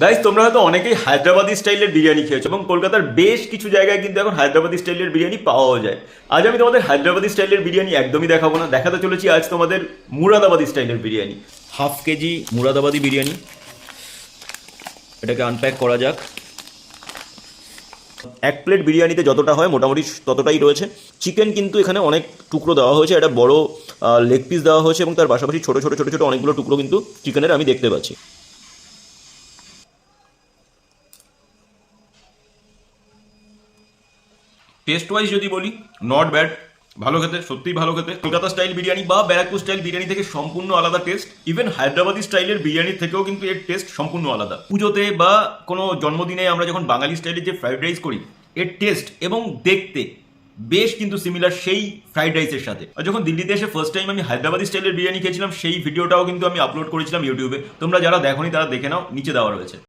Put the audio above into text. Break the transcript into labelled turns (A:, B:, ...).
A: Guys, তোমরা হয়তো অনেকেই হায়দ্রাবাদি স্টাইলের বিরিয়ানি খেয়েছো এবং কলকাতার বেশ কিছু জায়গায় কিন্তু এখন হায়দ্রাবাদি স্টাইলের বিরিয়ানি পাওয়াও যায়। আজ আমি তোমাদের হায়দ্রাবাদি স্টাইলের বিরিয়ানি একদমই দেখাবো না, দেখাতে চলেছি আজ তোমাদের মুরাদাবাদি স্টাইলের বিরিয়ানি। হাফ কেজি মুরাদাবাদি বিরিয়ানি, এটাকে আনপ্যাক করা যাক। এক প্লেট বিরিয়ানিতে যতটা হয় মোটামুটি ততটাই রয়েছে। চিকেন কিন্তু এখানে অনেক টুকরো দেওয়া হয়েছে, একটা বড় লেগ পিস দেওয়া হয়েছে এবং তার পাশাপাশি ছোট ছোট ছোট ছোট অনেকগুলো টুকরো কিন্তু চিকেনের আমি দেখতে পাচ্ছি। টেস্ট ওয়াইজ যদি বলি, নট ব্যাড, ভালো খেতে, সত্যিই ভালো খেতে। কলকাতা স্টাইল বিরিয়ানি বা ব্যারাকপুর স্টাইল বিরিয়ানি থেকে সম্পূর্ণ আলাদা টেস্ট। ইভেন হায়দ্রাবাদি স্টাইলের বিরিয়ানির থেকেও কিন্তু এর টেস্ট সম্পূর্ণ আলাদা। পুজোতে বা কোনো জন্মদিনে আমরা যখন বাঙালি স্টাইলের যে ফ্রাইড রাইস করি, এর টেস্ট এবং দেখতে বেশ কিন্তু সিমিলার সেই ফ্রাইড রাইসের সাথে। আর যখন দিল্লিতে এসে ফার্স্ট টাইম আমি হায়দ্রাবাদি স্টাইলের বিরিয়ানি খেয়েছিলাম, সেই ভিডিওটাও কিন্তু আমি আপলোড করেছিলাম ইউটিউবে। তোমরা যারা দেখোনি তারা দেখে নাও, নিচে দেওয়া রয়েছে।